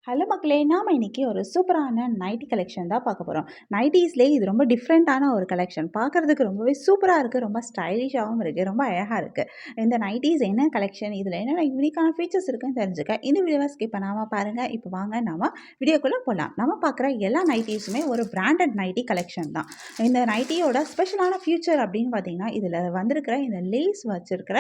Hello மக்களே! நாம இன்னைக்கு ஒரு சூப்பரான நைட்டி கலெக்ஷன் தான் பார்க்க போறோம். நைட்டீஸ்லயே இது ரொம்ப டிஃப்ரெண்ட்டான ஒரு கலெக்ஷன். பார்க்கறதுக்கு ரொம்பவே சூப்பரா இருக்கு. ரொம்ப ஸ்டைலிஷாவும் இருக்கு. ரொம்ப அழகா இருக்கு. இந்த நைட்டீஸ் என்ன கலெக்ஷன்? இதுல என்னென்ன யூனிக்கான ஃபீச்சர்ஸ் இருக்குன்னு தெரிஞ்சுக்க இந்த வீடியோவ ஸ்கிப் பண்ணாம பாருங்க. இப்போ வாங்க நாம வீடியோக்குள்ள போலாம். நம்ம பார்க்குற எல்லா நைட்டீஸுமே ஒரு பிராண்டட் நைட்டி கலெக்ஷன் தான். இந்த நைட்டியோட ஸ்பெஷலான ஃபியூச்சர் அப்படின்னு பார்த்தீங்கன்னா, இதுல வந்திருக்கிற இந்த லேஸ் வச்சிருக்கிற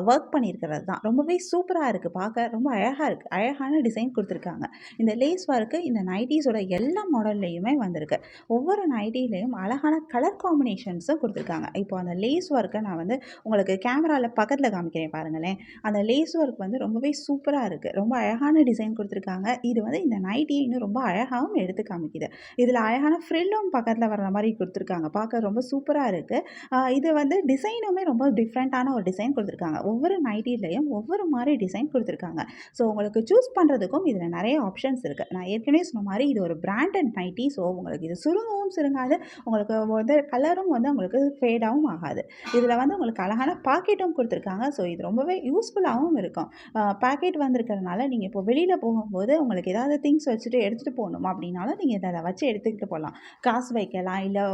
ஒர்க் பண்ணியிருக்கிறது தான். ரொம்பவே சூப்பரா இருக்கு. பார்க்க ரொம்ப அழகா இருக்கு. அழகான டிசைன் குடுத்துருக்காங்க. இந்த லேஸ் ஒர்க்கு இந்த நைட்டீஸோட எல்லா மாடல்லையுமே வந்திருக்கு. ஒவ்வொரு நைட்டிலையும் அழகான கலர் காம்பினேஷன்ஸும் கொடுத்துருக்காங்க. இப்போ அந்த லேஸ் ஒர்க்கை நான் வந்து உங்களுக்கு கேமராவில் பக்கத்தில் காமிக்கிறேன் பாருங்களேன். அந்த லேஸ் ஒர்க் வந்து ரொம்பவே சூப்பராக இருக்குது. ரொம்ப அழகான டிசைன் கொடுத்துருக்காங்க. இது வந்து இந்த நைட்டியை இன்னும் ரொம்ப அழகாகவும் எடுத்து காமிக்குது. இதில் அழகான ஃப்ரில்லும் பக்கத்தில் வர்ற மாதிரி கொடுத்துருக்காங்க. பார்க்க ரொம்ப சூப்பராக இருக்குது. இது வந்து டிசைனுமே ரொம்ப டிஃப்ரெண்ட்டான ஒரு டிசைன் கொடுத்துருக்காங்க. ஒவ்வொரு நைட்டிலையும் ஒவ்வொரு மாதிரி டிசைன் கொடுத்துருக்காங்க. ஸோ உங்களுக்கு சூஸ் பண்ணுறதுக்கும் இதில் நிறைய ஆப்ஷன்ஸ் இருக்குது. நான் ஏற்கனவே சொன்ன மாதிரி இது ஒரு பிராண்டட் நைட்டி. ஸோ உங்களுக்கு இது சுருங்கவும் சுருங்காது. உங்களுக்கு வந்து கலரும் வந்து உங்களுக்கு ஃபேடாகவும் ஆகாது. இதில் வந்து உங்களுக்கு அழகான பாக்கெட்டும் கொடுத்துருக்காங்க. ஸோ இது ரொம்பவே யூஸ்ஃபுல்லாகவும் இருக்கும். பாக்கெட் வந்திருக்கிறதுனால நீங்கள் இப்போ வெளியில் போகும்போது உங்களுக்கு ஏதாவது திங்ஸ் வச்சுட்டு எடுத்துகிட்டு போகணுமா அப்படின்னாலும் நீங்கள் இதை வச்சு எடுத்துக்கிட்டு போகலாம். காசு வைக்கலாம், இல்லை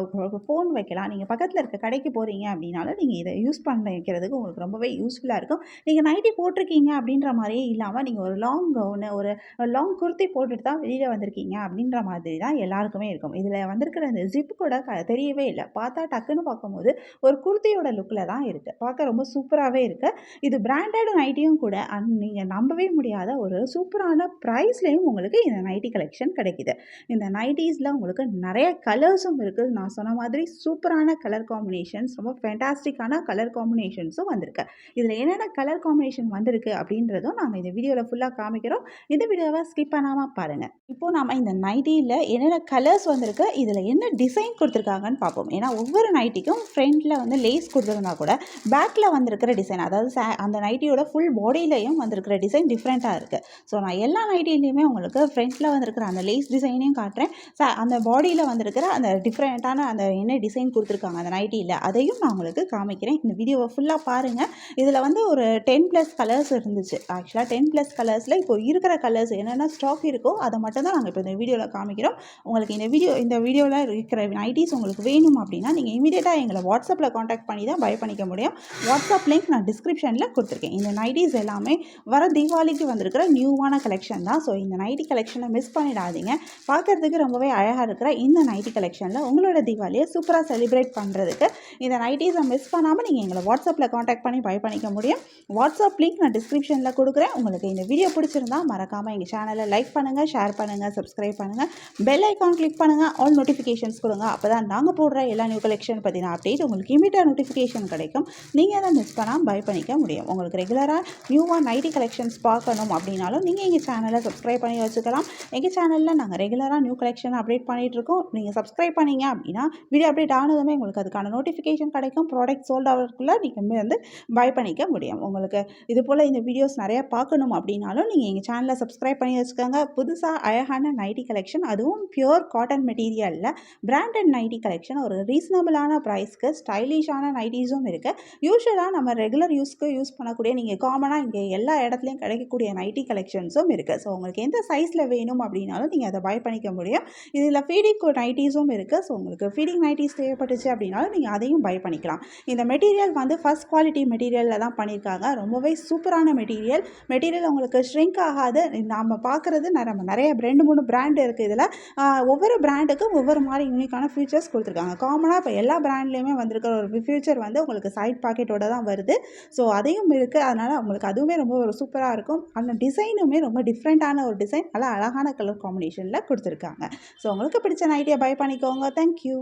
ஃபோன் வைக்கலாம். நீங்கள் பக்கத்தில் இருக்க கடைக்கு போகிறீங்க அப்படின்னாலும் நீங்கள் இதை யூஸ் பண்ண வைக்கிறதுக்கு உங்களுக்கு ரொம்பவே யூஸ்ஃபுல்லாக இருக்கும். நீங்கள் நைட்டி போட்டிருக்கீங்க அப்படின்ற மாதிரியே இல்லாமல் நீங்கள் ஒரு லாங் கவுனு, ஒரு லாங் குர்த்தி போட்டுட்டு தான் வெளியில் வந்திருக்கீங்க அப்படின்ற மாதிரி தான் எல்லாருக்குமே இருக்கும். இதில் வந்திருக்கிற இந்த ஜிப் கூட தெரியவே இல்லை. பார்த்தா டக்குன்னு பார்க்கும்போது ஒரு குர்த்தியோட லுக்கில் தான் இருக்குது. பார்க்க ரொம்ப சூப்பராகவே இருக்குது. இது பிராண்டட் நைட்டியும் கூட. நீங்கள் நம்பவே முடியாத ஒரு சூப்பரான ப்ரைஸ்லேயும் உங்களுக்கு இந்த நைட்டி கலெக்ஷன் கிடைக்குது. இந்த நைட்டீஸில் உங்களுக்கு நிறைய கலர்ஸும் இருக்குது. நான் சொன்ன மாதிரி சூப்பரான கலர் காம்பினேஷன்ஸ், ரொம்ப ஃபேண்டாஸ்டிக்கான கலர் காம்பினேஷன்ஸும் வந்திருக்கு. இதில் என்னென்ன கலர் காம்பினேஷன் வந்திருக்கு அப்படின்றதும் நாங்கள் இந்த வீடியோவில் ஃபுல்லாக காமிக்கிறோம். இந்த வீடியோவை ஸ்கிப் பண்ணாமல் பாருங்கள். இப்போ நாம இந்த நைட்டியில் என்னென்ன கலர்ஸ் வந்திருக்கு, இதில் என்ன டிசைன் கொடுத்துருக்காங்கன்னு பார்ப்போம். ஏன்னா ஒவ்வொரு நைட்டிக்கும் ஃப்ரண்ட்டில் வந்து லேஸ் கொடுத்துருந்தா கூட பேக்கில் வந்திருக்கிற டிசைன், அதாவது அந்த நைட்டியோட ஃபுல் பாடியிலையும் வந்திருக்கிற டிசைன் டிஃப்ரெண்ட்டாக இருக்குது. ஸோ நான் எல்லா நைட்டிலையுமே உங்களுக்கு ஃப்ரண்ட்டில் வந்திருக்கிற அந்த லேஸ் டிசைனையும் காட்டுறேன். அந்த பாடியில் வந்திருக்கிற அந்த டிஃப்ரெண்ட்டான அந்த என்ன டிசைன் கொடுத்துருக்காங்க அந்த நைட்டியில், அதையும் நான் உங்களுக்கு காமிக்கிறேன். இந்த வீடியோவை ஃபுல்லாக பாருங்கள். இதில் வந்து ஒரு 10+ கலர்ஸ் இருந்துச்சு. ஆக்சுவலாக 10+ கலர்ஸில் இப்போ இருக்கிற கலர்ஸ் என்னென்ன ஸ்டாக் இருக்கோ அதை மட்டும் தான் நாங்கள் இப்போ இந்த வீடியோவில் காமிக்கிறோம். உங்களுக்கு இந்த வீடியோவில் இருக்கிற நைட்டீஸ் உங்களுக்கு வேணும் அப்படின்னா நீங்கள் இமீடியட்டாக எங்களை வாட்ஸ்அப்பில் காண்டாக்ட் பண்ணி தான் பை பண்ணிக்க முடியும். வாட்ஸ்அப் லிங்க் நான் டிஸ்கிரிப்ஷனில் கொடுத்துருக்கேன். இந்த நைட்டீஸ் எல்லாமே வர தீபாவளிக்கு வந்திருக்கிற நியூவான கலெக்ஷன் தான். ஸோ இந்த நைட்டி கலெக்ஷனை மிஸ் பண்ணிடாதீங்க. பார்க்குறதுக்கு ரொம்பவே அழகாக இருக்கிற இந்த நைட்டி கலெக்ஷனில் உங்களோட தீபாவளியை சூப்பராக செலிப்ரேட் பண்ணுறதுக்கு இந்த நைட்டீஸை மிஸ் பண்ணாமல் நீங்கள் எங்களை வாட்ஸ்அப்பில் காண்டாக்ட் பண்ணி பை பண்ணிக்க முடியும். வாட்ஸ்அப் லிங்க் நான் டிஸ்கிரிப்ஷனில் கொடுக்குறேன். உங்களுக்கு இந்த வீடியோ பிடிச்சிருந்தா மறக்காமல் எங்கள் சேனலை லைக் பண்ணுங்கள், ஷேர் பண்ணுங்கள், சப்ஸ்கிரைப் பண்ணுங்கள், பெல் ஐக்கான் கிளிக் பண்ணுங்கள், ஆல் நோட்டிஃபிகேஷன்ஸ் கொடுங்க. அப்போ தான் நாங்கள் போடுற எல்லா நியூ கலெக்ஷன் பற்றின அப்டேட் உங்களுக்கு இமீடியட்டாக நோட்டிஃபிகேஷன் கிடைக்கும். நீங்கள் அதை மிஸ் பண்ணாமல் பை பண்ணிக்க முடியும். உங்களுக்கு ரெகுலராக நியூவாக நைட்டி கலெக்ஷன்ஸ் பார்க்கணும் அப்படின்னாலும் நீங்கள் எங்கள் சேனலை சப்ஸ்கிரைப் பண்ணி வச்சுக்கலாம். எங்கள் சேனலில் நாங்கள் ரெகுலராக நியூ கலெக்ஷன் அப்டேட் பண்ணிகிட்ருக்கோம். நீங்கள் சப்ஸ்கிரைப் பண்ணிங்க அப்படின்னா வீடியோ அப்டேட் ஆனதுமே உங்களுக்கு அதுக்கான நோட்டிஃபிகேஷன் கிடைக்கும். ப்ராடக்ட் சோல்ட் ஆகிறதுக்குள்ளே நீங்கள் வந்து பை பண்ணிக்க முடியும். உங்களுக்கு இது போல் இந்த வீடியோஸ் நிறையா பார்க்கணும் அப்படின்னாலும் நீங்கள் எங்கள் சேனலை சப்ஸ்கிரைப் பண்ணி வச்சுக்கோங்க. புதுசாக அழகான நைட்டி கலெக்ஷன், அதுவும் பியூர் காட்டன் மெட்டீரியலில் பிராண்டட் நைட்டி கலெக்ஷன், ஒரு ரீசனபிளான ப்ரைஸ்க்கு ஸ்டைலிஷான நைட்டிஸும் இருக்குது. யூஸ்வலாக நம்ம ரெகுலர் யூஸ்க்கு யூஸ் பண்ணக்கூடிய நீங்கள் காமனாக இங்கே எல்லா இடத்துலையும் கிடைக்கக்கூடிய நைட்டி கலெக்ஷன்ஸும் இருக்குது. ஸோ உங்களுக்கு எந்த சைஸில் வேணும் அப்படின்னாலும் நீங்கள் அதை பை பண்ணிக்க முடியும். இதில் ஃபீடிங் நைட்டிஸும் இருக்குது. ஸோ உங்களுக்கு ஃபீடிங் நைட்டிஸ் தேவைப்பட்டுச்சு அப்படின்னாலும் நீங்கள் அதையும் பை பண்ணிக்கலாம். இந்த மெட்டீரியல் வந்து ஃபஸ்ட் குவாலிட்டி மெட்டீரியலில் தான் பண்ணியிருக்காங்க. ரொம்பவே சூப்பரான மெட்டீரியல் உங்களுக்கு ஷ்ரிங்க் ஆகாது. நாம் பார்க்குறது நம்ம நிறைய 2-3 பிராண்ட் இருக்குது. இதில் ஒவ்வொரு பிராண்டுக்கும் ஒவ்வொரு மாதிரி யூனிக்கான ஃபீச்சர்ஸ் கொடுத்துருக்காங்க. காமனாக இப்போ எல்லா பிராண்ட்லேயுமே வந்திருக்கிற ஒரு ஃபீச்சர் வந்து உங்களுக்கு சைட் பாக்கெட்டோட தான் வருது. ஸோ அதையும் இருக்குது. அதனால் உங்களுக்கு அதுவுமே ரொம்ப ஒரு சூப்பராக இருக்கும். அந்த டிசைனுமே ரொம்ப டிஃப்ரெண்ட்டான ஒரு டிசைன், நல்லா அழகான கலர் காம்பினேஷனில் கொடுத்துருக்காங்க. ஸோ உங்களுக்கு பிடிச்ச நைட்டியை பை பண்ணிக்கோங்க. தேங்க்யூ.